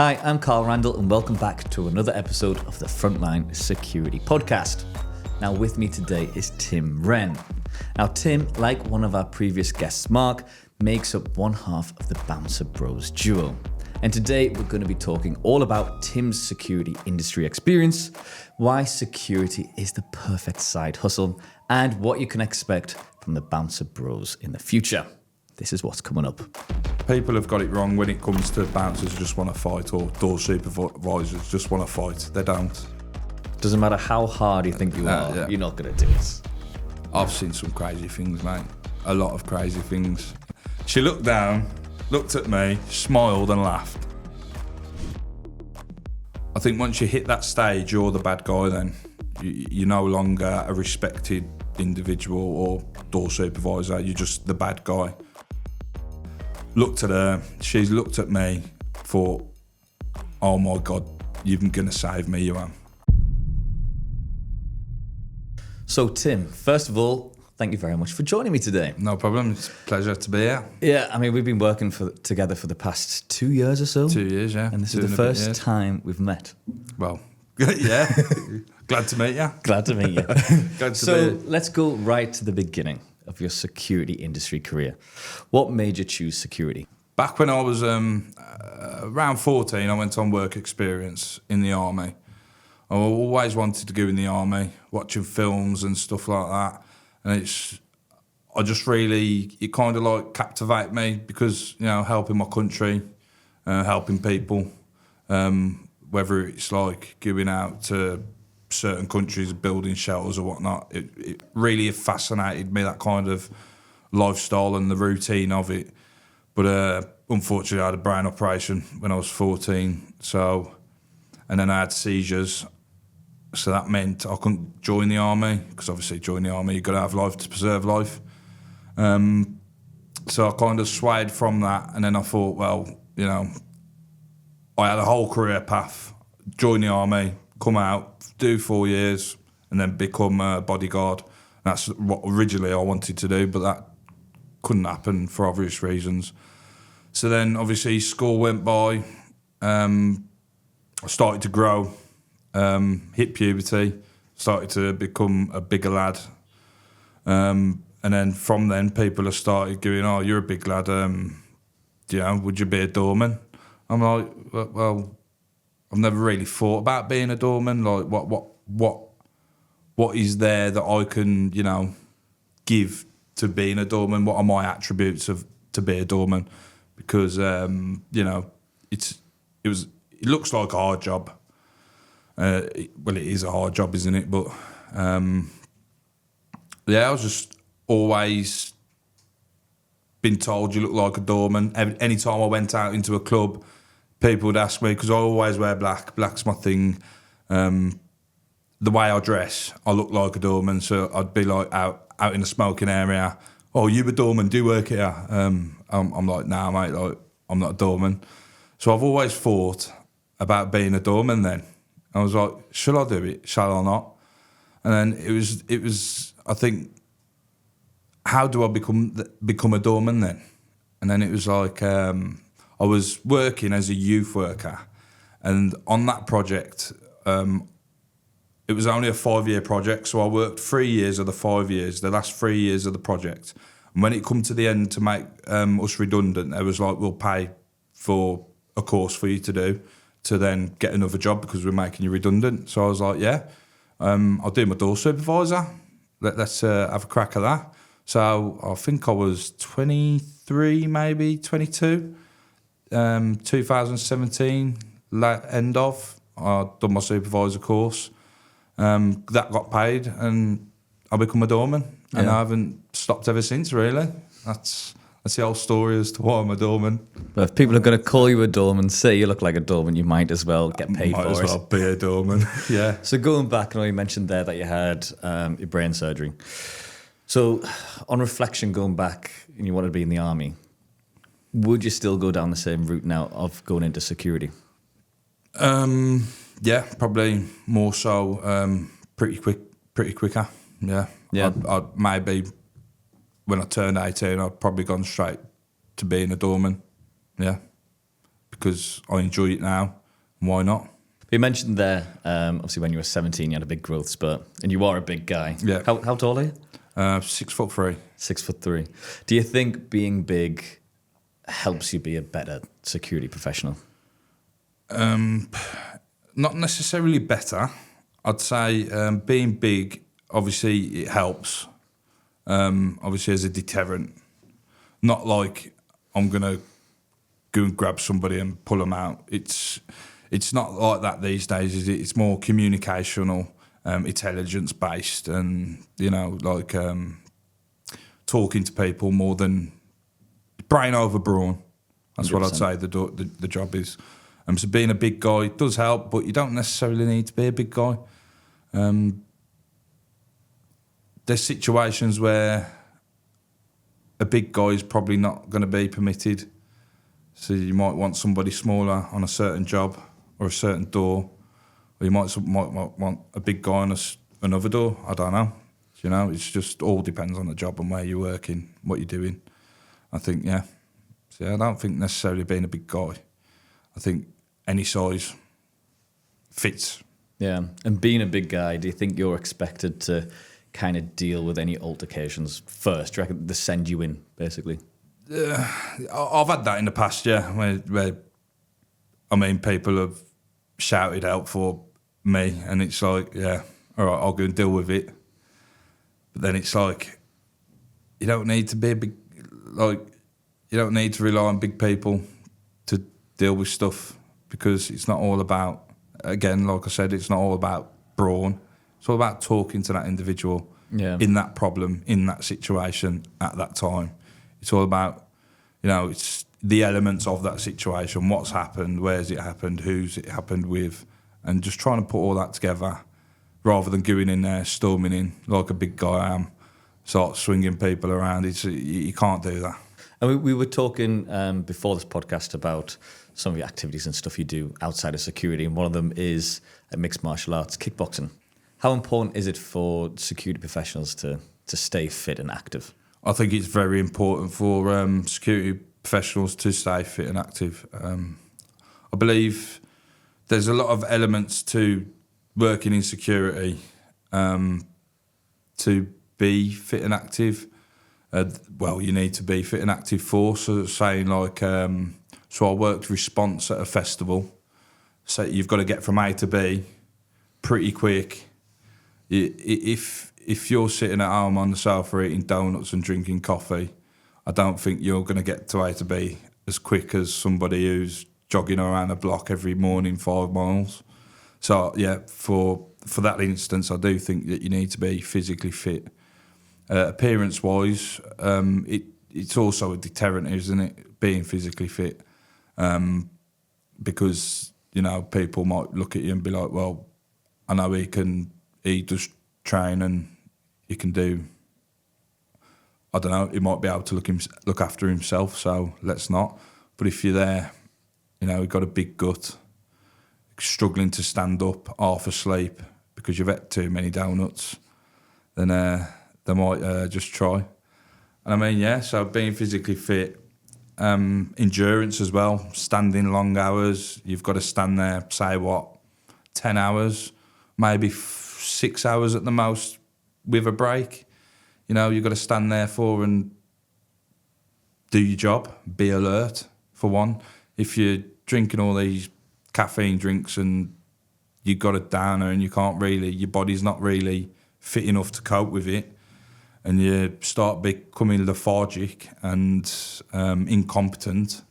Hi, I'm Carl Randall and welcome back to another episode of the Frontline Security Podcast. Now with me today is Tim Wren. Now Tim, like one of our previous guests, Mark, makes up one half of the Bouncerbros duo. And today we're going to be talking all about Tim's security industry experience, why security is the perfect side hustle, and what you can expect from the Bouncerbros in the future. This is what's coming up. People have got it wrong when it comes to bouncers who just want to fight or door supervisors just want to fight. They don't. Doesn't matter how hard you think you are, You're not going to do it. I've seen some crazy things, mate. A lot of crazy things. She looked down, looked at me, smiled and laughed. I think once you hit that stage, you're the bad guy then. You're no longer a respected individual or door supervisor, you're just the bad guy. Looked at her, she's looked at me, thought, oh my God, you're going to save me, you are. So Tim, first of all, thank you very much for joining me today. No problem, it's a pleasure to be here. Yeah, I mean, we've been working together for the past 2 years or so. 2 years, yeah. And this is the first time we've met. Well, yeah, glad to meet you. Glad to meet you. Glad to so be. let's go right to the beginning of your security industry career. What made you choose security? Back when I was around 14, I went on work experience in the army. I always wanted to go in the army, watching films and stuff like that. And it kind of like captivated me because, you know, helping my country, helping people, whether it's like going out to certain countries, building shelters or whatnot, it really fascinated me, that kind of lifestyle and the routine of it. But unfortunately, I had a brain operation when I was 14, and then I had seizures. So that meant I couldn't join the army, because obviously join the army, you've got to have life to preserve life. So I kind of swayed from that, and then I thought, well, you know, I had a whole career path, join the army, come out, do 4 years, and then become a bodyguard. That's what originally I wanted to do, but that couldn't happen for obvious reasons. So then obviously school went by, I started to grow, hit puberty, started to become a bigger lad. And then from then people have started going, oh, you're a big lad, would you be a doorman? I'm like, well, I've never really thought about being a doorman. Like, what is there that I can, you know, give to being a doorman? What are my attributes to be a doorman? Because you know, it looks like a hard job. Well, it is a hard job, isn't it? But yeah, I was just always been told you look like a doorman. Any time I went out into a club, people would ask me, because I always wear black. Black's my thing. The way I dress, I look like a doorman. So I'd be like out in a smoking area. Oh, you a doorman? Do you work here? I'm like, nah, mate. Like, I'm not a doorman. So I've always thought about being a doorman. Then I was like, shall I do it? Shall I not? And then it was. I think, how do I become a doorman then? And then it was like, I was working as a youth worker, and on that project, it was only a 5-year project, so I worked 3 years of the 5 years, the last 3 years of the project. And when it come to the end to make us redundant, it was like, we'll pay for a course for you to do to then get another job because we're making you redundant. So I was like, yeah, I'll do my door supervisor. Let's have a crack at that. So I think I was 23, maybe 22. 2017, end of, I'd done my supervisor course. That got paid and I become a doorman. And I haven't stopped ever since, really. That's the whole story as to why I'm a doorman. But if people are going to call you a doorman, say you look like a doorman, you might as well get paid for it. Might as well be a doorman, yeah. So going back, I know you mentioned there that you had your brain surgery. So on reflection, going back, and you wanted to be in the army, would you still go down the same route now of going into security? Yeah, probably more so. Pretty quicker. Yeah. I'd maybe when I turned 18, I'd probably gone straight to being a doorman. Yeah. because I enjoy it now. Why not? You mentioned there, obviously when you were 17, you had a big growth spurt, and you are a big guy. Yeah. How tall are you? 6'3". 6'3". Do you think being big helps you be a better security professional? Not necessarily better. I'd say being big, obviously, it helps. Obviously, as a deterrent. Not like I'm going to go and grab somebody and pull them out. It's not like that these days, is it? It's more communicational, intelligence-based, and, like talking to people more than brain over brawn. That's 100%. What I'd say the job is. So being a big guy does help, but you don't necessarily need to be a big guy. There's situations where a big guy is probably not going to be permitted. So you might want somebody smaller on a certain job or a certain door, or you might want a big guy on another door. I don't know. It's just all depends on the job and where you're working, what you're doing. I think, yeah. So I don't think necessarily being a big guy. I think any size fits. Yeah, and being a big guy, do you think you're expected to kind of deal with any altercations first? Do you reckon they send you in, basically? I've had that in the past, yeah, where people have shouted out for me, and it's like, yeah, all right, I'll go and deal with it. But then it's like, you don't need to be a big, you don't need to rely on big people to deal with stuff, because it's not all about, again, like I said, it's not all about brawn. It's all about talking to that individual in that problem, in that situation at that time. It's all about, it's the elements of that situation, what's happened, where's it happened, who's it happened with, and just trying to put all that together rather than going in there, storming in like a big guy I am, start swinging people around. You can't do that. And we were talking before this podcast about some of the activities and stuff you do outside of security, and one of them is mixed martial arts, kickboxing. How important is it for security professionals to stay fit and active? I think it's very important for security professionals to stay fit and active. I believe there's a lot of elements to working in security to be fit and active. You need to be fit and active for. So saying so I worked response at a festival. So you've got to get from A to B pretty quick. If you're sitting at home on the sofa eating donuts and drinking coffee, I don't think you're going to get to A to B as quick as somebody who's jogging around a block every morning 5 miles. So yeah, for that instance, I do think that you need to be physically fit. Appearance-wise, it's also a deterrent, isn't it? Being physically fit, because people might look at you and be like, "Well, I know he does train and he can do. I don't know. He might be able to look after himself. So let's not. But if you're there, you've got a big gut, struggling to stand up, half asleep because you've ate too many donuts, then they might just try. And so being physically fit, endurance as well, standing long hours. You've got to stand there, say 10 hours, maybe 6 hours at the most with a break. You've got to stand there and do your job, be alert for one. If you're drinking all these caffeine drinks and you got a downer and your body's not really fit enough to cope with it, and you start becoming lethargic and incompetent,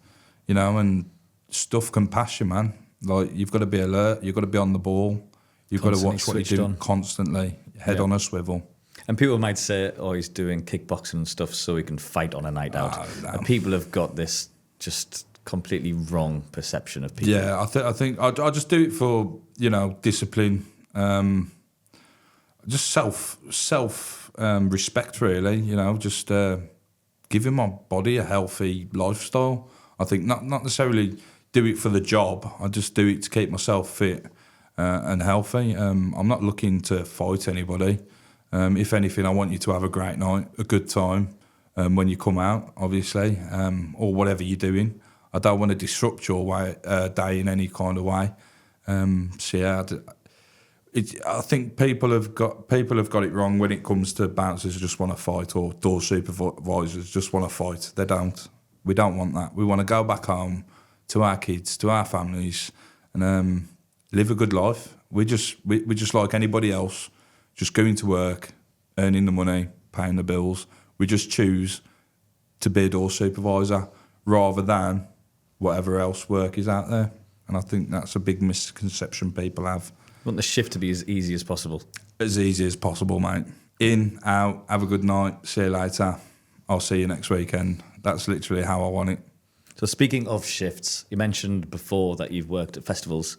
and stuff can pass you, man. You've got to be alert, you've got to be on the ball, you've got to watch what you're doing constantly, head on a swivel. And people might say, he's doing kickboxing and stuff so he can fight on a night out. No. And people have got this just completely wrong perception of people. Yeah, I think I just do it for, discipline, just self respect, really. Just giving my body a healthy lifestyle. I think not necessarily do it for the job. I just do it to keep myself fit and healthy. I'm not looking to fight anybody. If anything, I want you to have a great night, a good time when you come out, obviously, or whatever you're doing. I don't want to disrupt your day in any kind of way. So yeah, I think people have got it wrong when it comes to bouncers who just want to fight, or door supervisors just want to fight. They don't. We don't want that. We want to go back home to our kids, to our families, and live a good life. We just like anybody else, just going to work, earning the money, paying the bills. We just choose to be a door supervisor rather than whatever else work is out there. And I think that's a big misconception people have. You want the shift to be as easy as possible? As easy as possible, mate. In, out, have a good night, see you later. I'll see you next weekend. That's literally how I want it. So speaking of shifts, you mentioned before that you've worked at festivals,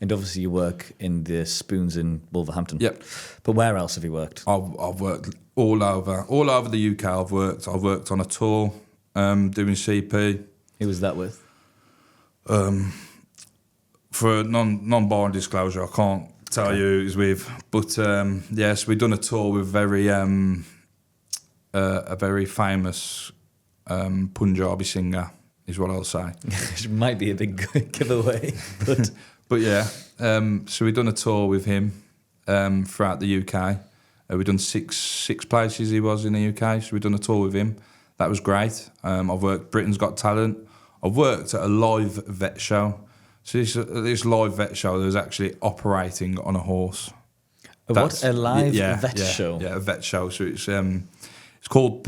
and obviously you work in the Spoons in Wolverhampton. Yep. But where else have you worked? I've worked all over the UK. I've worked on a tour, doing CP. Who was that with? For non-boring disclosure, I can't tell you who it was with. But yes, we've done a tour with a very famous Punjabi singer, is what I'll say. It might be a big giveaway, but but yeah. So we've done a tour with him throughout the UK. We've done six places he was in the UK. So we've done a tour with him. That was great. I've worked Britain's Got Talent. I've worked at a live vet show. So this live vet show, there was actually operating on a horse. What, a live vet show? Yeah, a vet show. So it's called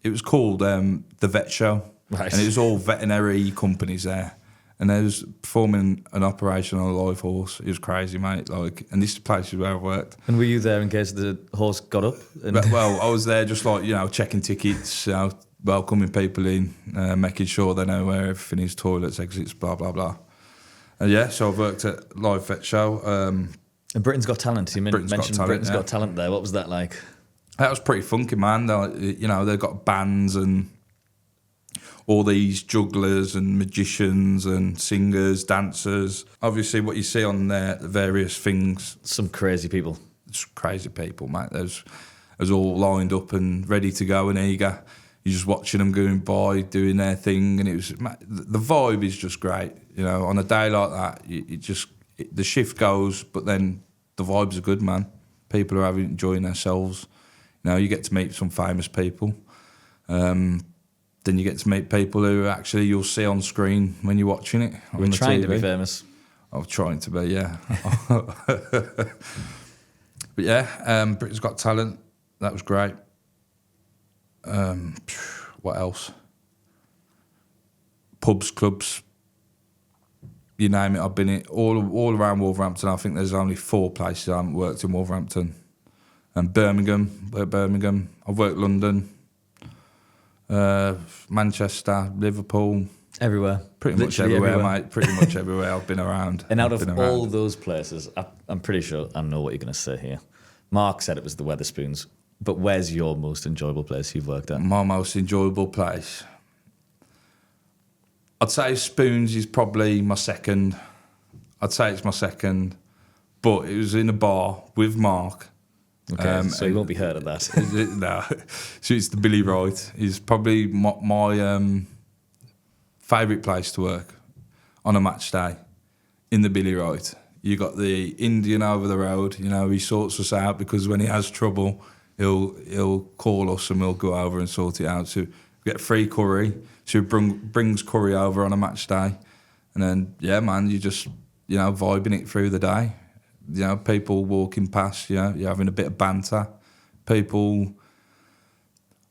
it was called the Vet Show, right? And it was all veterinary companies there, and they was performing an operation on a live horse. It was crazy, mate. Like, and this place is where I worked. And were you there in case the horse got up? Well, I was there just like, checking tickets, welcoming people in, making sure they know where everything is, toilets, exits, blah blah blah. And yeah, so I've worked at live vet show. And Britain's Got Talent. You mentioned Britain's Got Talent there. What was that like? That was pretty funky, man. They've got bands and all these jugglers and magicians and singers, dancers. Obviously, what you see on there, the various things. Some crazy people. It's crazy people, mate. There's all lined up and ready to go and eager. You're just watching them going by, doing their thing, and the vibe is just great. On a day like that, the shift goes, but then the vibes are good, man. People are enjoying themselves. You get to meet some famous people. Then you get to meet people who actually you'll see on screen when you're watching it. We're trying to be famous. I'm trying to be, yeah. But yeah, Britain's Got Talent. That was great. What else? Pubs, clubs, you name it. I've been in all around Wolverhampton. I think there's only 4 places I haven't worked in Wolverhampton. And Birmingham. I've worked London, Manchester, Liverpool. Everywhere. Pretty much everywhere, mate. Pretty much everywhere I've been around. And out of all those places, I'm pretty sure I know what you're going to say here. Mark said it was the Wetherspoons. But where's your most enjoyable place you've worked at? My most enjoyable place? I'd say Spoons is probably my second. I'd say it's my second. But it was in a bar with Mark. Okay, so you won't be heard of that. No. So it's the Billy Wright. It's probably my favourite place to work on a match day, in the Billy Wright. You got the Indian over the road. He sorts us out because when he has trouble, he'll call us and we'll go over and sort it out. So we get free curry. So he brings curry over on a match day. And then, yeah, man, you just, vibing it through the day. People walking past, you're having a bit of banter. People,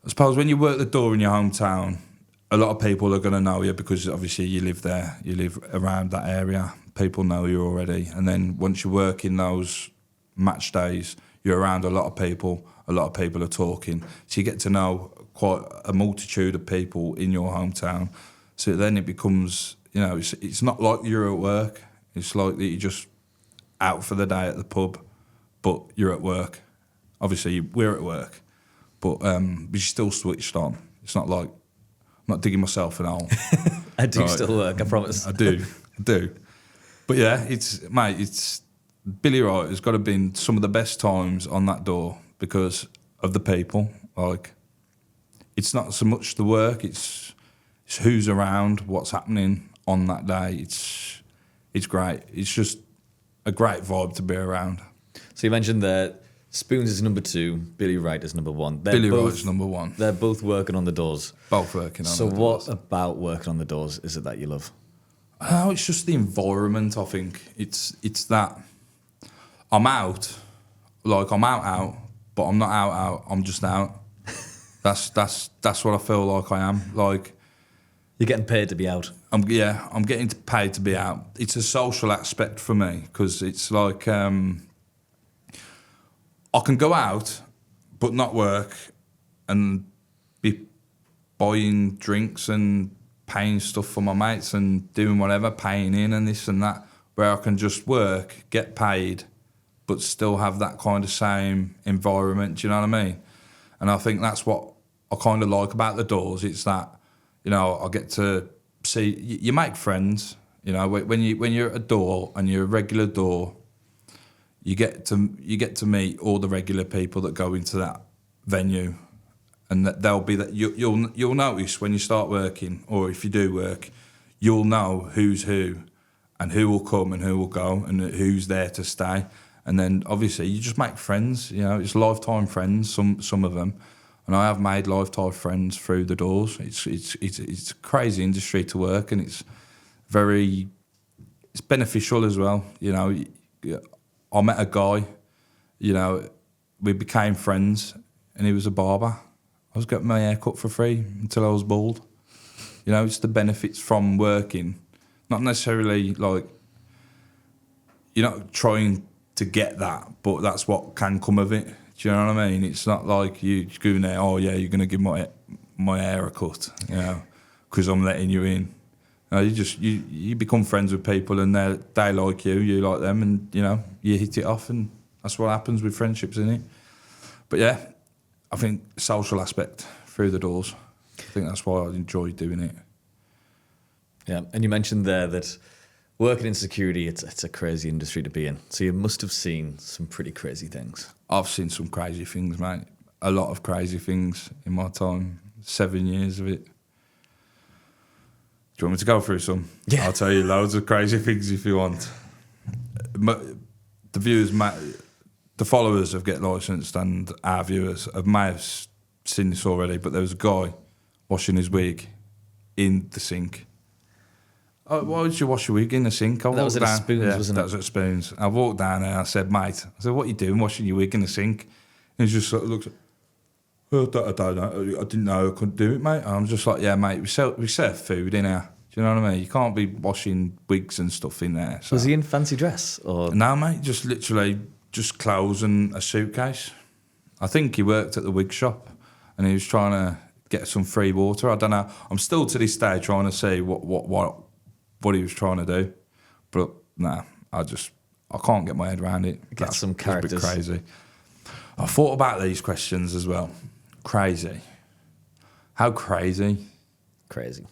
I suppose when you work the door in your hometown, a lot of people are going to know you because obviously you live there, you live around that area. People know you already. And then once you work in those match days, you're around a lot of people are talking. So you get to know quite a multitude of people in your hometown. So then it becomes, it's not like you're at work. It's like that you're just out for the day at the pub, but you're at work. Obviously, we're at work, but you're still switched on. It's not like I'm not digging myself an hole. I do still work, I promise. I do. But yeah, it's Billy Wright has got to be some of the best times on that door because of the people. Like, it's not so much the work; it's who's around, what's happening on that day. It's great. It's just a great vibe to be around. So you mentioned that Spoons is number 2, Billy Wright is number 1. Billy Wright's number 1. They're both working on the doors. Both working on the doors. So what about working on the doors is it that you love? Oh, it's just the environment, I think. It's that I'm out, but I'm not out, I'm just out. That's what I feel like I am. Like, you're getting paid to be out. I'm getting paid to be out. It's a social aspect for me because it's like I can go out but not work and be buying drinks and paying stuff for my mates and doing whatever, paying in and this and that, where I can just work, get paid, but still have that kind of same environment. Do you know what I mean? And I think that's what I kind of like about the doors. It's that, you know, I get to see, you make friends, you know, when you're at a door and you're a regular door, you get to meet all the regular people that go into that venue, and that they'll be that you'll notice when you start working, or if you do work, you'll know who's who, and who will come and who will go, and who's there to stay, and then obviously you just make friends. You know, it's lifetime friends. Some of them. And I have made lifetime friends through the doors. It's a crazy industry to work, and it's beneficial as well. You know, I met a guy, you know, we became friends, and he was a barber. I was getting my hair cut for free until I was bald. You know, it's the benefits from working, not necessarily like you're not trying to get that, but that's what can come of it. Do you know what I mean? It's not like you go in there, oh yeah, you're going to give my hair a cut, you know, because I'm letting you in. No, you become friends with people, and they like you like them, and you know you hit it off, and that's what happens with friendships, isn't it? But yeah, I think social aspect through the doors. I think that's why I enjoy doing it. Yeah, and you mentioned there that working in security, it's a crazy industry to be in. So you must have seen some pretty crazy things. I've seen some crazy things, mate. A lot of crazy things in my time. 7 years of it. Do you want me to go through some? Yeah. I'll tell you loads of crazy things if you want. The viewers, the followers of Get Licensed and our viewers may have seen this already, but there was a guy washing his wig in the sink. Oh, why would you wash your wig in the sink? That was at Spoons, wasn't it? That was at Spoons. I walked down there and I said, mate, what are you doing washing your wig in the sink? And he just sort of looked at, I don't know. I didn't know I couldn't do it, mate. And I'm just like, yeah, mate, we serve food in here. Do you know what I mean? You can't be washing wigs and stuff in there. So. Was he in fancy dress? Or no, mate, just literally just clothes and a suitcase. I think he worked at the wig shop and he was trying to get some free water. I don't know. I'm still to this day trying to see what he was trying to do. But nah, I can't get my head around it. Get some characters. That's a bit crazy. I thought about these questions as well. Crazy. How crazy? Crazy.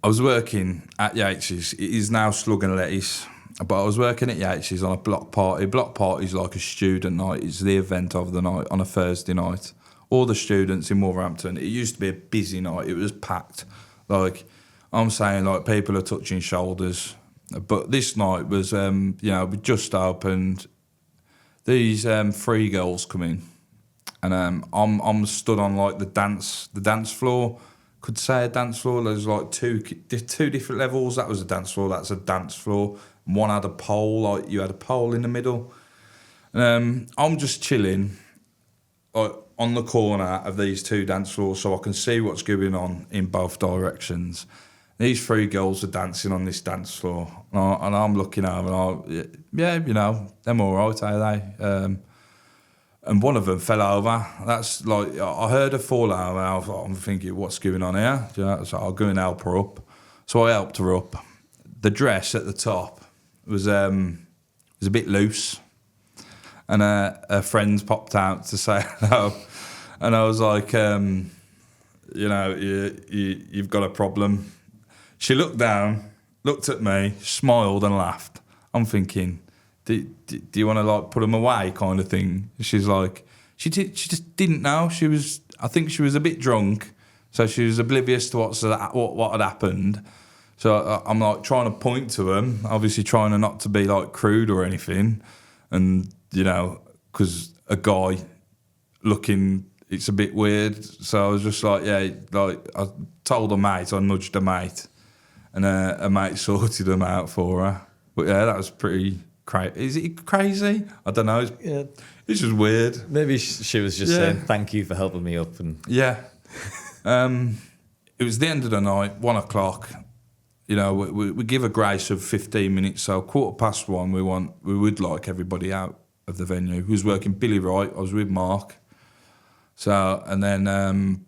I was working at Yates's. It is now Slug and Lettuce. But I was working at Yates's on a block party. Block party is like a student night. It's the event of the night on a Thursday night. All the students in Wolverhampton. It used to be a busy night. It was packed. Like, I'm saying, like, people are touching shoulders. But this night was, we just opened. These 3 girls come in. And I'm stood on, like, the dance floor. Could say a dance floor. There's, like, two different levels. That was a dance floor. That's a dance floor. One had a pole. Like, you had a pole in the middle. I'm just chilling, like, on the corner of these 2 dance floors so I can see what's going on in both directions. These 3 girls are dancing on this dance floor, and I'm looking over, and them all right, are they? And one of them fell over. That's like, I heard her fall over, and I'm thinking, what's going on here? You know, so I'll go and help her up. So I helped her up. The dress at the top was a bit loose, and her friends popped out to say hello, and I was like, you've got a problem. She looked down, looked at me, smiled and laughed. I'm thinking, do you want to, like, put them away kind of thing? She's like, she just didn't know. I think she was a bit drunk, So she was oblivious to what had happened. So I'm like trying to point to them, obviously trying to not to be like crude or anything. And, you know, because a guy looking, it's a bit weird. So I was just like, yeah, like I told a mate, I nudged a mate, and a mate sorted them out for her. But yeah, that was pretty crazy. Is it crazy? I don't know. It's just weird. Maybe she was just saying thank you for helping me up. And yeah. It was the end of the night, 1 o'clock. You know, we give a grace of 15 minutes. So 1:15, we would like everybody out of the venue. Who was working Billy Wright. I was with Mark. So, and then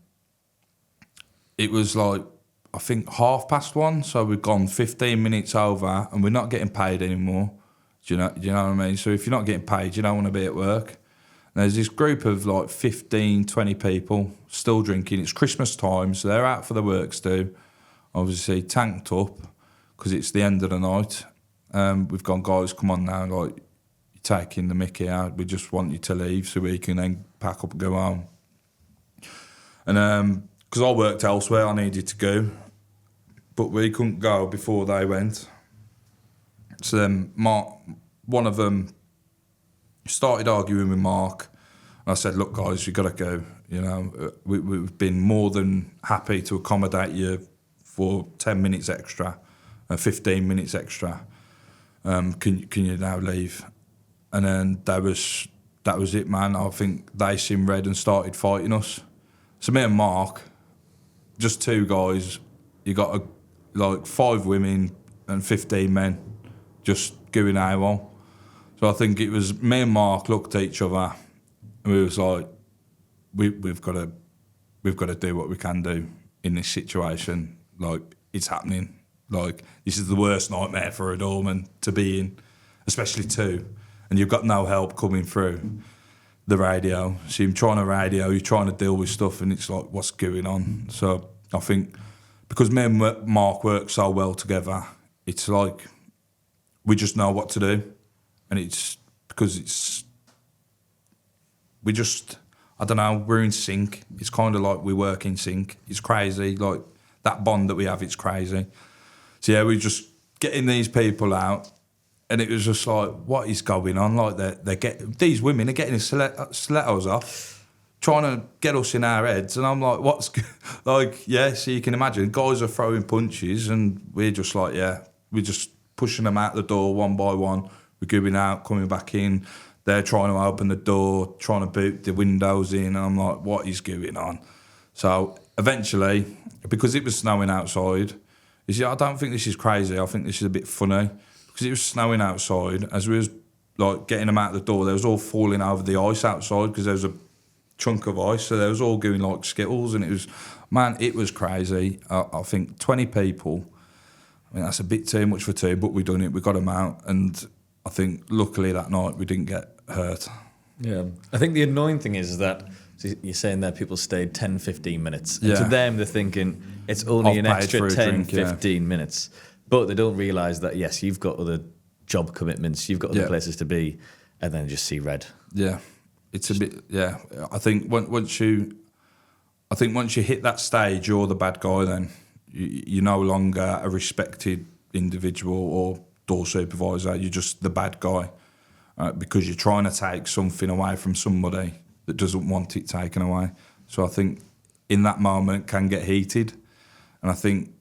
it was like, I think 1:30. So we've gone 15 minutes over and we're not getting paid anymore. Do you know what I mean? So if you're not getting paid, you don't want to be at work. And there's this group of like 15, 20 people still drinking. It's Christmas time, so they're out for the works too. Obviously tanked up because it's the end of the night. We've gone, guys, come on now, like you're taking the mickey out. We just want you to leave so we can then pack up and go home. And because I worked elsewhere, I needed to go, but we couldn't go before they went. So then one of them started arguing with Mark. And I said, look, guys, you've got to go. You know, we've been more than happy to accommodate you for 10 minutes extra, 15 minutes extra. Can you now leave? And then that was it, man. I think they seen red and started fighting us. So me and Mark, just two guys, you got like 5 women and 15 men just going AWOL. So I think it was me and Mark looked at each other and we was like, we've got to do what we can do in this situation. Like, it's happening. Like, this is the worst nightmare for a doorman to be in, especially 2. And you've got no help coming through the radio. So you're trying to radio, you're trying to deal with stuff, and it's like, what's going on? So I think because me and Mark work so well together, it's like we just know what to do. And it's because I don't know, we're in sync. It's kind of like we work in sync. It's crazy. Like, that bond that we have, it's crazy. So yeah, we just getting these people out, and it was just like, what is going on? Like, these women are getting stilettos off, trying to get us in our heads, and I'm like, what's like? Yeah, so you can imagine, guys are throwing punches, and we're just like, yeah, we're just pushing them out the door one by one. We're going out, coming back in. They're trying to open the door, trying to boot the windows in, and I'm like, what is going on? So eventually, because it was snowing outside, you see, I don't think this is crazy. I think this is a bit funny. Because it was snowing outside, as we was like getting them out the door, they was all falling over the ice outside because there was a chunk of ice, so they was all going like Skittles, and it was crazy. I think 20 people, I mean, that's a bit too much for 2, but we done it, we got them out, and I think luckily that night we didn't get hurt. Yeah, I think the annoying thing is that you're saying that people stayed 10, 15 minutes. And to them, they're thinking it's only an extra 10, 15 minutes. But they don't realise that, yes, you've got other job commitments, you've got other places to be, and then just see red. Yeah, it's a bit, I think once you hit that stage, you're the bad guy then. You're no longer a respected individual or door supervisor, you're just the bad guy. Because you're trying to take something away from somebody that doesn't want it taken away. So I think in that moment can get heated. And I think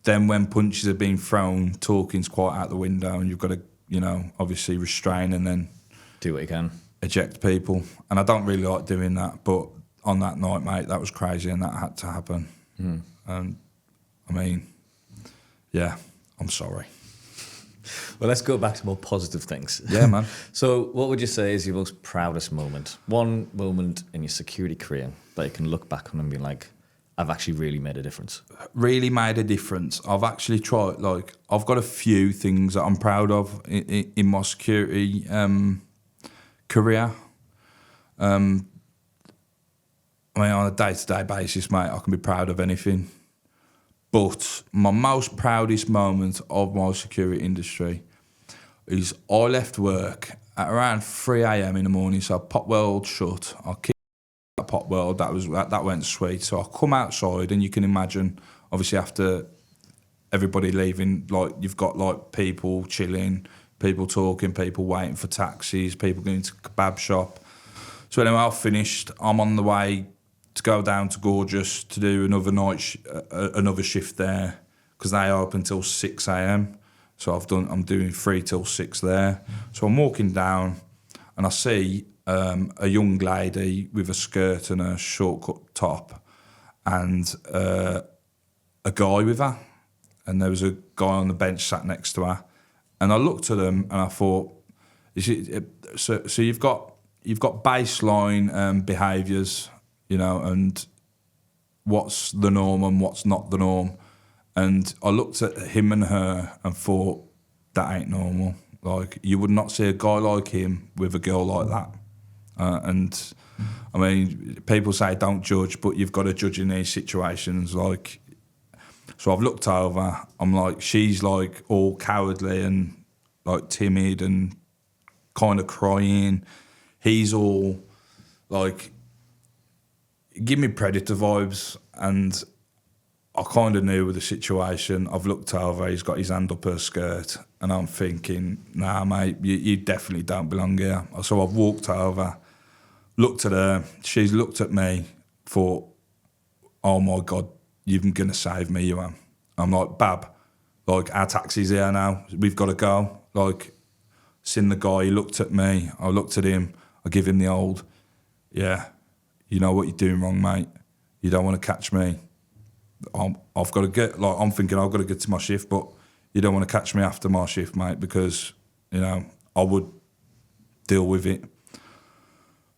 then when punches are being thrown, talking's quite out the window, and you've got to, obviously restrain and then do what you can. Eject people. And I don't really like doing that, but on that night, mate, that was crazy and that had to happen. And I mean, yeah, I'm sorry. Well, let's go back to more positive things. Yeah, man. So what would you say is your most proudest moment? One moment in your security career that you can look back on and be like, I've actually really made a difference. Really made a difference. I've actually tried, I've got a few things that I'm proud of in my security career. I mean, on a day-to-day basis, mate, I can be proud of anything. But my most proudest moment of my security industry is I left work at around 3 a.m. in the morning, so Pop World shut. I kicked that pop world. That went sweet. So I come outside, and you can imagine, obviously after everybody leaving, like you've got like people chilling, people talking, people waiting for taxis, people going to the kebab shop. So anyway, I've finished. I'm on the way to go down to Gorgeous to do another another shift there, because they open till 6 a.m. So I'm doing 3 till 6 there. So I'm walking down, and I see a young lady with a skirt and a short-cut top, and a guy with her. And there was a guy on the bench sat next to her. And I looked at them and I thought, so you've got baseline behaviours, you know, and what's the norm and what's not the norm. And I looked at him and her and thought, that ain't normal. Like, you would not see a guy like him with a girl like that. And I mean, people say don't judge, but you've got to judge in these situations. Like, so I've looked over, I'm like, she's like all cowardly and like timid and kind of crying. He's all like, give me predator vibes. And I kind of knew with the situation. I've looked over, he's got his hand up her skirt, and I'm thinking, nah, mate, you definitely don't belong here. So I've walked over, looked at her, she's looked at me, thought, oh my God, you're going to save me, you am. I'm like, Bab, like, our taxi's here now, we've got to go. Like, seen the guy, he looked at me, I looked at him, I give him the old, yeah, you know what you're doing wrong, mate. You don't want to catch me. I've got to get, like, I'm thinking I've got to get to my shift, but you don't want to catch me after my shift, mate, because, you know, I would deal with it.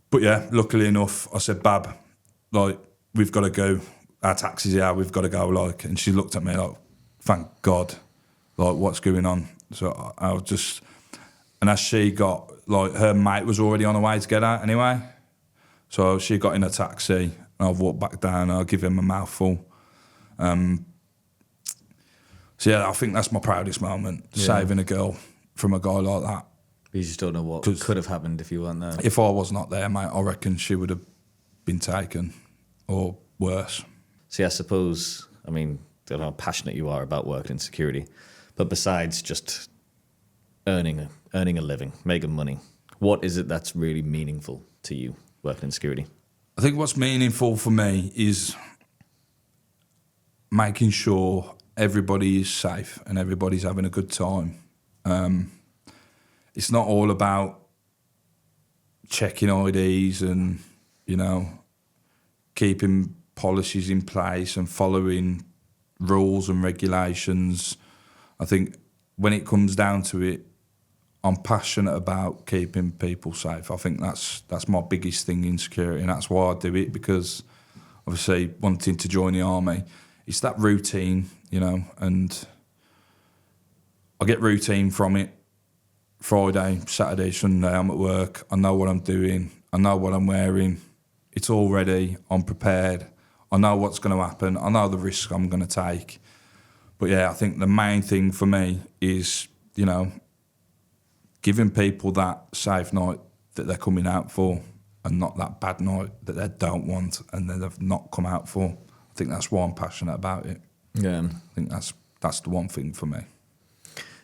But yeah, luckily enough, I said, Bab, like, we've got to go. Our taxi's here, we've got to go, like. And she looked at me like, thank God, like, what's going on? So I was just, and as she got, like, her mate was already on the way to get her anyway. So she got in a taxi, and I've walked back down, and I'll give him a mouthful. So yeah, I think that's my proudest moment, saving a girl from a guy like that. You just don't know what could have happened if you weren't there. If I was not there, mate, I reckon she would have been taken, or worse. See, I suppose, I mean, I don't know how passionate you are about working in security, but besides just earning a living, making money, what is it that's really meaningful to you working in security? I think what's meaningful for me is making sure everybody is safe and everybody's having a good time. It's not all about checking IDs and, you know, keeping policies in place and following rules and regulations. I think when it comes down to it, I'm passionate about keeping people safe. I think that's my biggest thing in security, and that's why I do it, because obviously wanting to join the army, it's that routine, you know, and I get routine from it. Friday, Saturday, Sunday, I'm at work. I know what I'm doing. I know what I'm wearing. It's all ready. I'm prepared. I know what's going to happen. I know the risk I'm going to take. But yeah, I think the main thing for me is, you know, giving people that safe night that they're coming out for, and not that bad night that they don't want and that they've not come out for. I think that's why I'm passionate about it. Yeah. I think that's the one thing for me.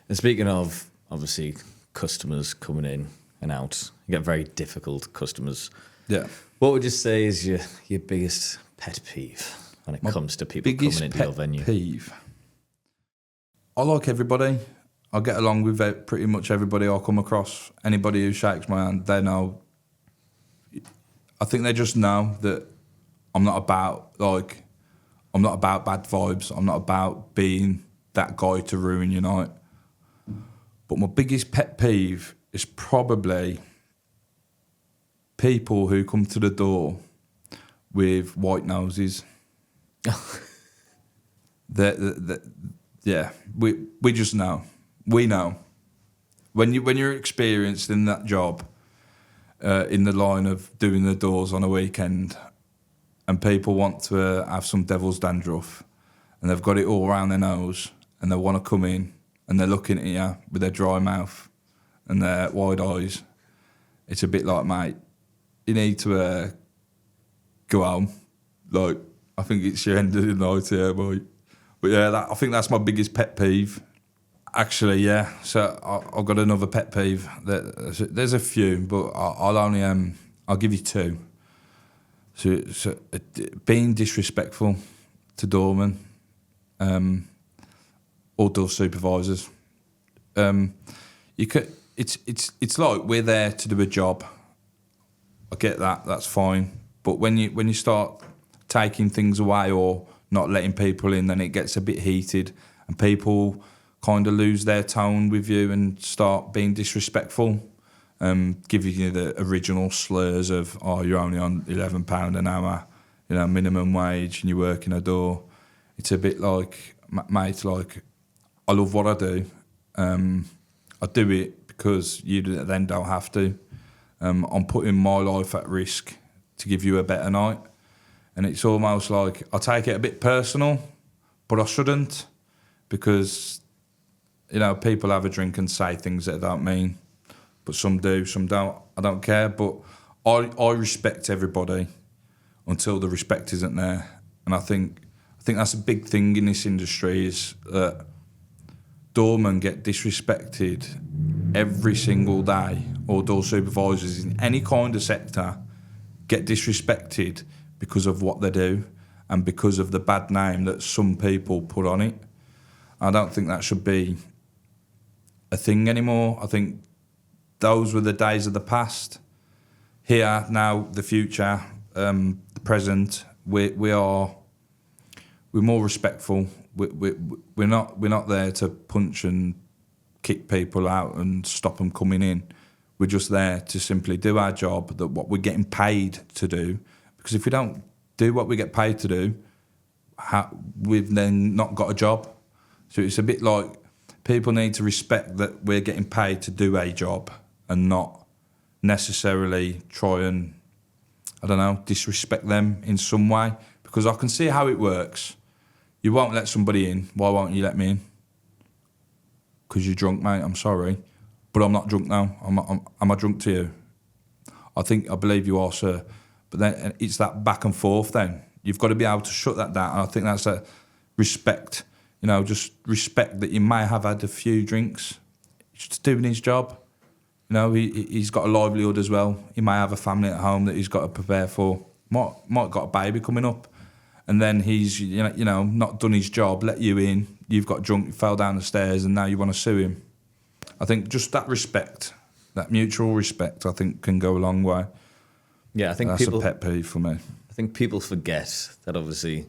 And speaking of, obviously, customers coming in and out, you get very difficult customers. Yeah. What would you say is your biggest pet peeve when it comes to people coming into your venue? Peeve. I like everybody. I get along with pretty much everybody I come across. Anybody who shakes my hand, they know. I think they just know that I'm not about bad vibes. I'm not about being that guy to ruin your night. But my biggest pet peeve is probably people who come to the door with white noses. Yeah, we just know. We know. When you're experienced in that job, in the line of doing the doors on a weekend, and people want to have some devil's dandruff, and they've got it all around their nose, and they want to come in, and they're looking at you with their dry mouth and their wide eyes, it's a bit like, mate, you need to go home. Like, I think it's your end of the night, yeah, boy. But yeah, I think that's my biggest pet peeve. Actually, yeah. So I've got another pet peeve. There's a few, but I'll give you two. So being disrespectful to doormen or door supervisors. It's like we're there to do a job. I get that. That's fine. But when you start taking things away or not letting people in, then it gets a bit heated and people kind of lose their tone with you and start being disrespectful, giving you the original slurs of, oh, you're only on £11 an hour, minimum wage, and you work in a door. It's a bit like, mate, like, I love what I do. I do it because you then don't have to. I'm putting my life at risk to give you a better night. And it's almost like I take it a bit personal, but I shouldn't, because, people have a drink and say things that I don't mean, but some do, some don't. I don't care, but I respect everybody until the respect isn't there. And I think that's a big thing in this industry, is that doormen get disrespected every single day, or door supervisors in any kind of sector get disrespected because of what they do and because of the bad name that some people put on it. I don't think that should be a thing anymore. I think those were the days of the past. Here, now, the future, the present, we're more respectful. We're not there to punch and kick people out and stop them coming in. We're just there to simply do our job, that what we're getting paid to do. Because if we don't do what we get paid to do, we've then not got a job. So it's a bit like people need to respect that we're getting paid to do a job and not necessarily try and, disrespect them in some way. Because I can see how it works. You won't let somebody in. Why won't you let me in? Because you're drunk, mate. I'm sorry. But I'm not drunk now. Am I drunk to you? I believe you are, sir. But then it's that back and forth then. You've got to be able to shut that down. And I think that's a respect. Just respect that you may have had a few drinks. He's just doing his job. He's got a livelihood as well. He may have a family at home that he's got to prepare for. Might got a baby coming up. And then he's, not done his job, let you in. You've got drunk, you fell down the stairs, and now you want to sue him. I think just that respect, that mutual respect, I think can go a long way. Yeah, I think that's a pet peeve for me. I think people forget that obviously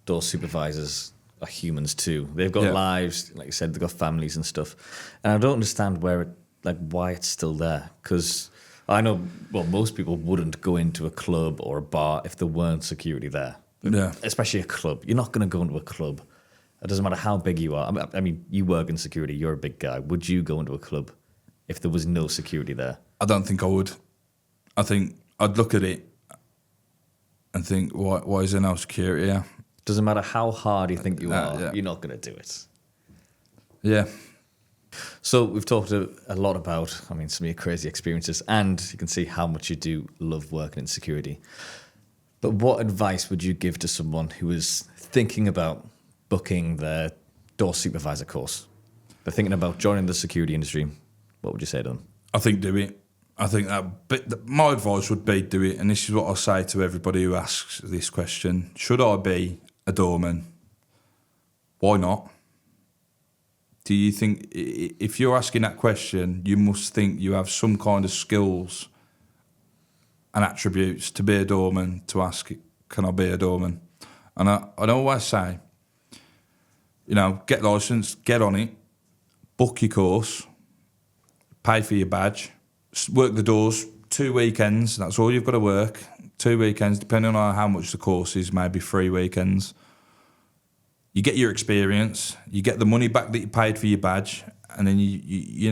door supervisors are humans too. They've got lives, like you said, they've got families and stuff. And I don't understand why it's still there. Because I know, most people wouldn't go into a club or a bar if there weren't security there. Yeah. Especially a club. You're not going to go into a club. It doesn't matter how big you are. I mean, you work in security. You're a big guy. Would you go into a club if there was no security there? I don't think I would. I think I'd look at it and think, why is there no security here? Doesn't matter how hard you think you are, you're not going to do it. Yeah. So we've talked a lot about, some of your crazy experiences, and you can see how much you do love working in security. But what advice would you give to someone who is thinking about booking their door supervisor course? They're thinking about joining the security industry. What would you say to them? I think do it. I think my advice would be do it. And this is what I say to everybody who asks this question. Should I be a doorman? Why not? Do you think, if you're asking that question, you must think you have some kind of skills and attributes to be a doorman, to ask, can I be a doorman? And I'd always say, get licensed, get on it, book your course, pay for your badge, work the doors 2 weekends. That's all you've got to work. 2 weekends, depending on how much the course is, maybe 3 weekends. You get your experience, you get the money back that you paid for your badge, and then you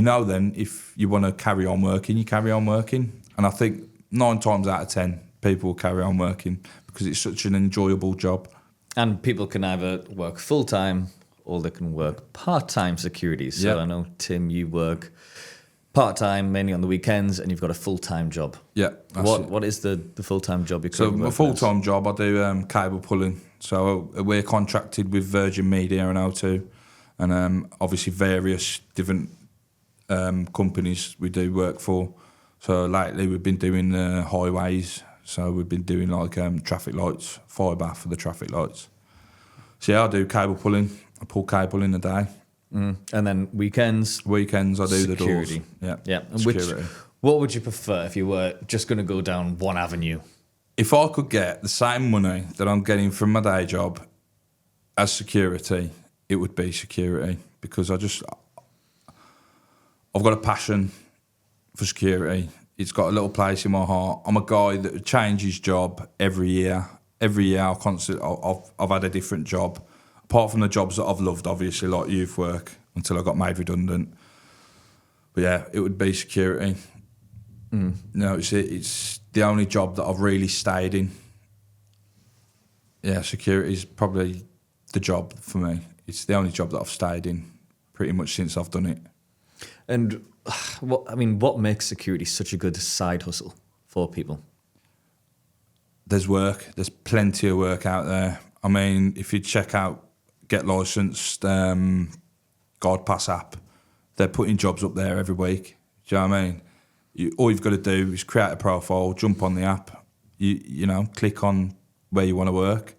know then if you want to carry on working, you carry on working. And I think 9 times out of 10, people will carry on working because it's such an enjoyable job. And people can either work full-time or they can work part-time security. So I know, Tim, you work part-time, mainly on the weekends, and you've got a full-time job. Yeah. What is the full-time job you're So currently my working as? full-time job, I do cable pulling. So we're contracted with Virgin Media and O2, and obviously various different companies we do work for. So lately we've been doing highways. So we've been doing like traffic lights, fibre for the traffic lights. So yeah, I do cable pulling. I pull cable in a day. And then weekends? Weekends I do Security. the doors. Yeah. And Security. what would you prefer if you were just going to go down one avenue? If I could get the same money that I'm getting from my day job as security, it would be security, because I've got a passion for security. It's got a little place in my heart. I'm a guy that changes job every year. Every year I've had a different job, apart from the jobs that I've loved, obviously, like youth work, until I got made redundant. But yeah, it would be security. No, it's the only job that I've really stayed in. Yeah, security is probably the job for me. It's the only job that I've stayed in pretty much since I've done it. And what makes security such a good side hustle for people? There's work. There's plenty of work out there. I mean, if you check out Get Licensed, Guard Pass app, they're putting jobs up there every week. Do you know what I mean? All you've got to do is create a profile, jump on the app, you know, click on where you want to work,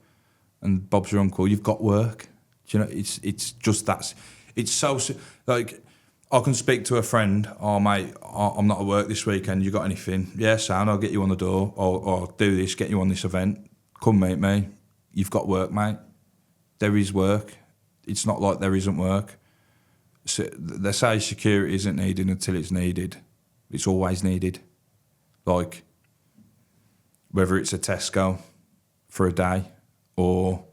and Bob's your uncle. You've got work. Do you know? It's just that. It's so like, I can speak to a friend. Oh mate, I'm not at work this weekend. You got anything? Yeah, sound. I'll get you on the door. Or do this. Get you on this event. Come meet me. You've got work, mate. There is work. It's not like there isn't work. So they say security isn't needed until it's needed. It's always needed. Like, whether it's a Tesco for a day, or,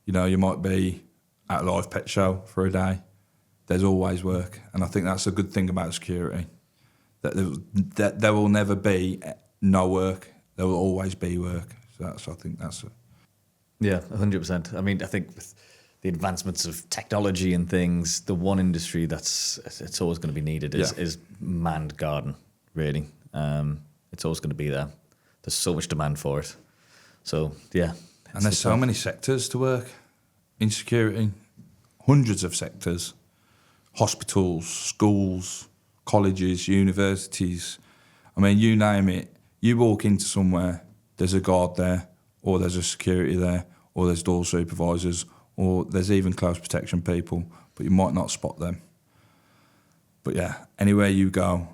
you know, you might be at a live pet show for a day. There's always work. And I think that's a good thing about security. That there will never be no work. There will always be work. So I think that's it. Yeah, 100%. I mean, I think with the advancements of technology and things, the one industry it's always going to be needed is manned garden, really. It's always going to be there. There's so much demand for it. So, yeah. And there's so many sectors to work in security. Hundreds of sectors. Hospitals, schools, colleges, universities. I mean, you name it. You walk into somewhere, there's a guard there, or there's a security there, or there's door supervisors, or there's even close protection people, but you might not spot them. But yeah, anywhere you go,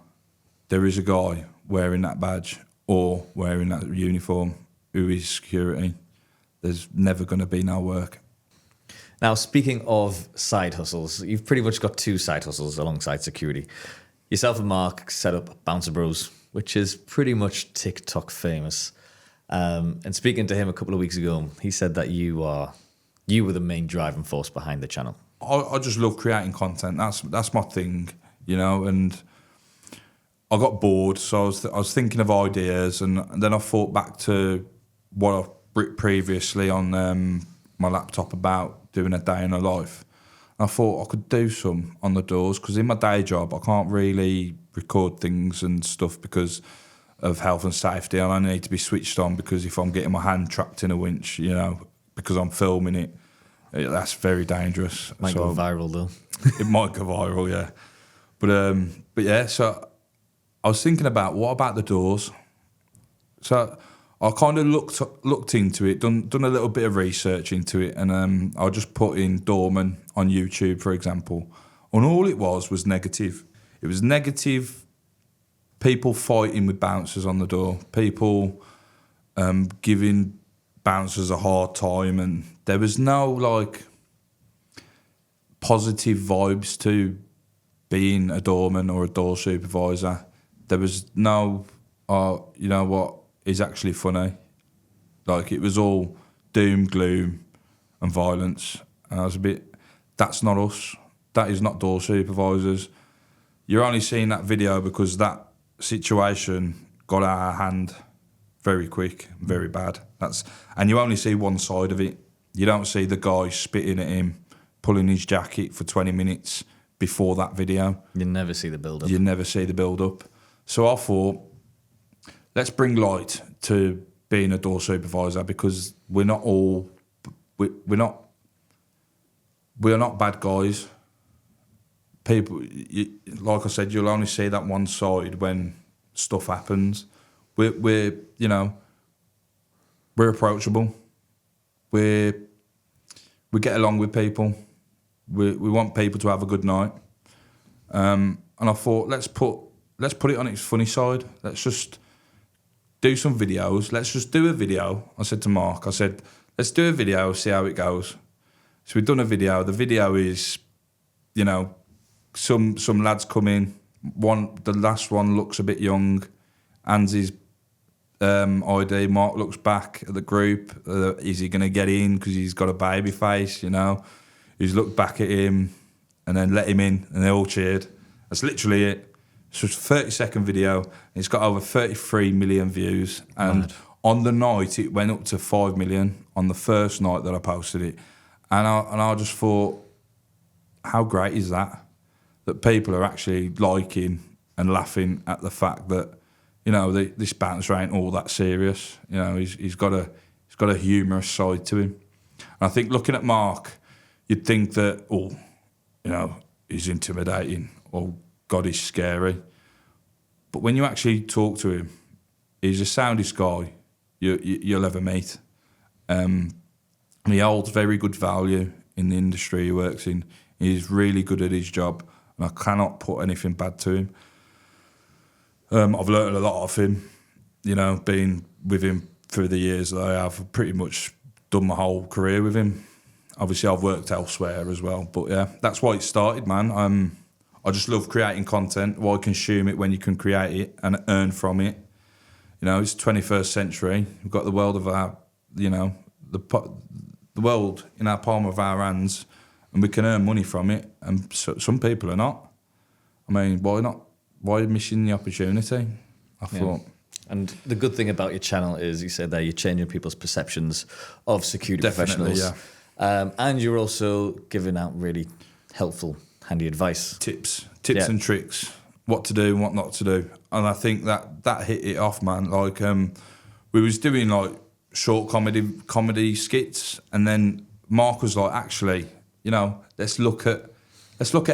there is a guy wearing that badge or wearing that uniform who is security. There's never going to be no work. Now, speaking of side hustles, you've pretty much got two side hustles alongside security. Yourself and Mark set up Bouncerbros, which is pretty much TikTok famous. And speaking to him a couple of weeks ago, he said that you were the main driving force behind the channel. I just love creating content. That's my thing, you know. And I got bored, so I was thinking of ideas, and then I thought back to what I've written previously on my laptop about doing a day in a life. And I thought I could do some on the doors, because in my day job I can't really record things and stuff because of health and safety, and I need to be switched on, because if I'm getting my hand trapped in a winch, you know, because I'm filming it, that's very dangerous. Might go viral though. It might go viral, yeah. But yeah, so I was thinking about, what about the doors? So I kind of looked into it, done a little bit of research into it, and I just put in doorman on YouTube, for example, and all it was negative. It was negative. People fighting with bouncers on the door, people giving bouncers a hard time, and there was no like positive vibes to being a doorman or a door supervisor. There was no, you know what is actually funny. Like, it was all doom, gloom, and violence, and I was a bit. That's not us. That is not door supervisors. You're only seeing that video because that situation got out of hand very quick, very bad. And you only see one side of it. You don't see the guy spitting at him, pulling his jacket for 20 minutes, before that video. You never see the build up. You never see the build up. So I thought, let's bring light to being a door supervisor, because we're not bad guys. People, like I said, you'll only see that one side when stuff happens. We're approachable. We get along with people. We want people to have a good night. And I thought, let's put it on its funny side. Let's just do some videos. Let's just do a video. I said to Mark, let's do a video, see how it goes. So we've done a video. The video is, some lads come in. The last one looks a bit young. Hands his ID. Mark looks back at the group. Is he going to get in because he's got a baby face? He's looked back at him and then let him in, and they all cheered. That's literally it. It's just a 30-second video. It's got over 33 million views. And Mad. On the night, it went up to 5 million on the first night that I posted it. And I just thought, how great is that? That people are actually liking and laughing at the fact that, this bouncer ain't all that serious. He's got a humorous side to him. And I think looking at Mark, you'd think that, he's intimidating, or God, he's scary. But when you actually talk to him, he's the soundest guy you'll ever meet. And he holds very good value in the industry he works in. He's really good at his job, and I cannot put anything bad to him. I've learned a lot of him, being with him through the years that I have. I've pretty much done my whole career with him. Obviously, I've worked elsewhere as well, but yeah, that's why it started, man. I just love creating content. Why consume it when you can create it and earn from it? It's 21st century. We've got the world of our, the world in our palm of our hands, and we can earn money from it. And some people are not. I mean, why not? Why missing the opportunity? I thought. And the good thing about your channel is, you said that you're changing people's perceptions of security professionals. Yeah. And you're also giving out really helpful, handy advice. Tips and tricks, what to do and what not to do. And I think that hit it off, man. Like, we was doing like short comedy skits, and then Mark was like, actually, let's look at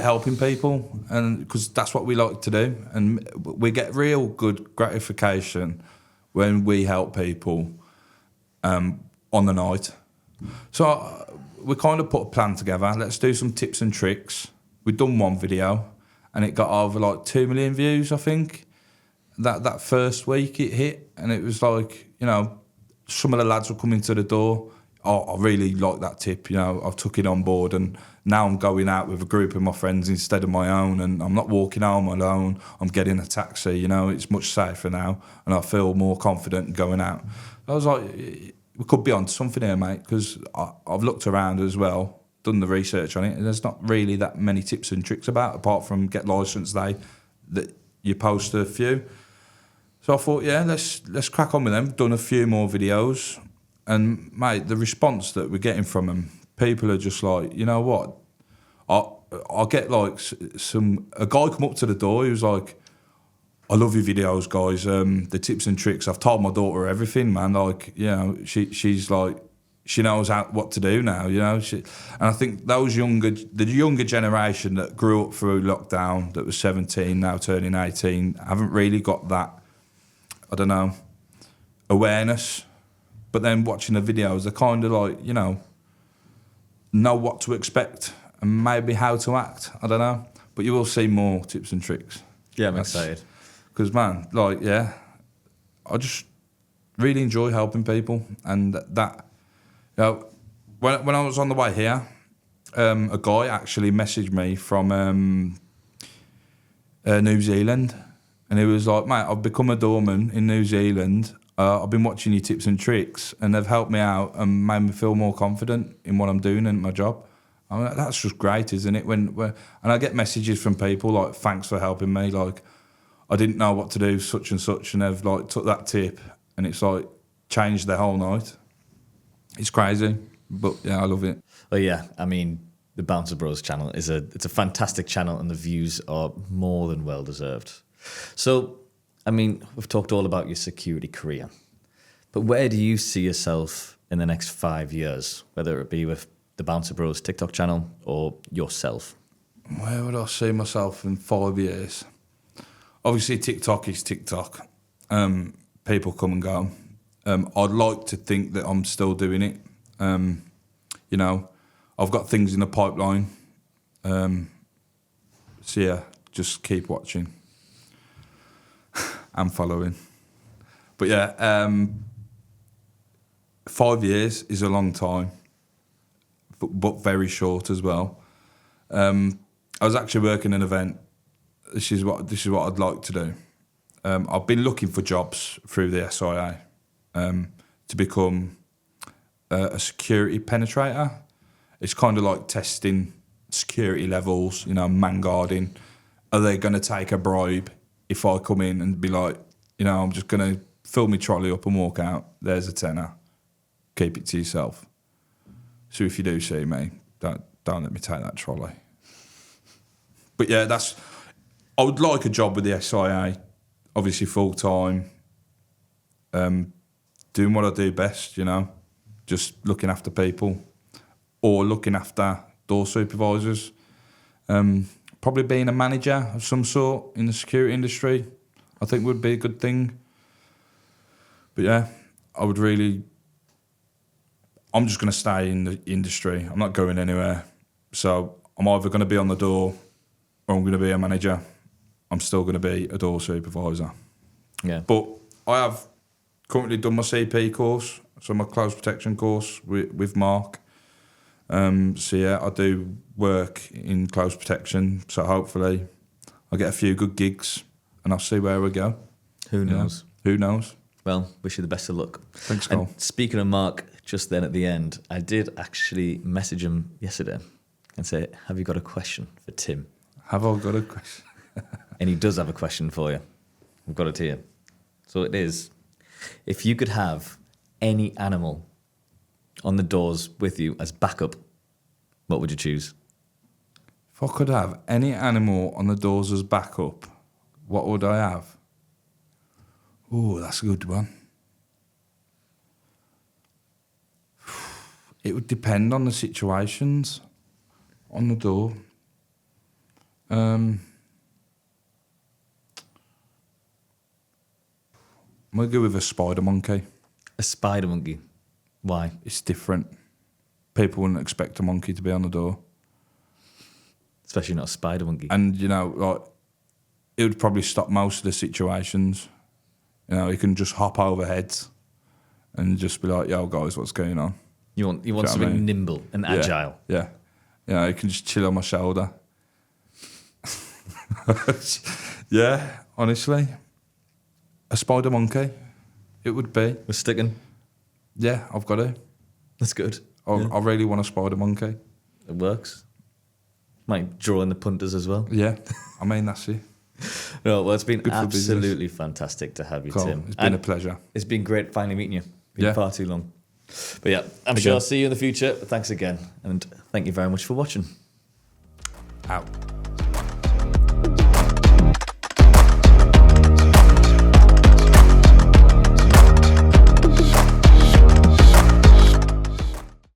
helping people, and because that's what we like to do, and we get real good gratification when we help people on the night. So we kind of put a plan together. Let's do some tips and tricks. We'd done one video, and it got over like 2 million views, I think. That first week it hit, and it was like, some of the lads were coming to the door. Oh, I really like that tip. I've took it on board, and now I'm going out with a group of my friends instead of my own, and I'm not walking home alone. I'm getting a taxi. It's much safer now, and I feel more confident going out. I was like, we could be on something here, mate, because I've looked around as well, done the research on it, and there's not really that many tips and tricks about, apart from Get Licensed Day, that you post a few. So I thought, yeah, let's crack on with them. Done a few more videos, and mate, the response that we're getting from them, people are just like, you know what? I'll get like a guy come up to the door. He was like, I love your videos, guys. The tips and tricks. I've told my daughter everything, man. Like, she's like, she knows what to do now. And I think the younger generation that grew up through lockdown, that was 17, now turning 18, haven't really got that, I don't know, awareness. But then watching the videos, they're kind of like, know what to expect and maybe how to act. I don't know. But you will see more tips and tricks. Yeah, I'm excited. Because, man, I just really enjoy helping people. And that, when I was on the way here, a guy actually messaged me from New Zealand. And he was like, mate, I've become a doorman in New Zealand. I've been watching your tips and tricks, and they've helped me out and made me feel more confident in what I'm doing and my job. I mean, that's just great, isn't it? And I get messages from people like, thanks for helping me. Like, I didn't know what to do, such and such, and they've like took that tip, and it's like changed their whole night. It's crazy, but yeah, I love it. Well, yeah, I mean, the Bouncerbros channel it's a fantastic channel, and the views are more than well deserved. So, I mean, we've talked all about your security career, but where do you see yourself in the next 5 years, whether it be with the Bouncerbros TikTok channel or yourself? Where would I see myself in 5 years? Obviously, TikTok is TikTok. People come and go. I'd like to think that I'm still doing it. You know, I've got things in the pipeline. So yeah, just keep watching and following. But yeah, 5 years is a long time, but very short as well. I was actually working an event. This is what I'd like to do. I've been looking for jobs through the SIA to become a security penetrator. It's kind of like testing security levels, you know, man guarding. Are they going to take a bribe if I come in and be like, you know, I'm just going to fill my trolley up and walk out. There's a tenner. Keep it to yourself. So if you do see me, don't let me take that trolley. But yeah, I would like a job with the SIA, obviously full time, doing what I do best, you know, just looking after people or looking after door supervisors. Probably being a manager of some sort in the security industry, I think would be a good thing. But yeah, I'm just going to stay in the industry. I'm not going anywhere. So I'm either going to be on the door or I'm going to be a manager. I'm still going to be a door supervisor. Yeah. But I have currently done my CP course, so my close protection course with Mark. So yeah, I do work in close protection. So hopefully I'll get a few good gigs and I'll see where we go. Who knows? Yeah. Who knows? Well, wish you the best of luck. Thanks, Cole. And speaking of Mark, just then at the end, I did actually message him yesterday and say, have you got a question for Tim? Have I got a question? And he does have a question for you. We've got it here. So it is, if you could have any animal on the doors with you as backup, what would you choose? If I could have any animal on the doors as backup, what would I have? Oh, that's a good one. It would depend on the situations on the door. I'm going to go with a spider monkey. A spider monkey. Why? It's different. People wouldn't expect a monkey to be on the door. Especially not a spider monkey. And, you know, like, it would probably stop most of the situations. You know, you can just hop over heads and just be like, yo, guys, what's going on? You want something nimble and agile. Yeah. You know, you can just chill on my shoulder. Yeah, honestly. A spider monkey, it would be. We're sticking. Yeah, I've got to. That's good. I really want a spider monkey. It works. Might draw in the punters as well. Yeah, I mean, that's it. No, well, it's been Good absolutely fantastic to have you, Cool. Tim. It's been a pleasure. It's been great finally meeting you. Been Yeah. far too long. But yeah, I'm sure I'll see you in the future. Thanks again. And thank you very much for watching. Out.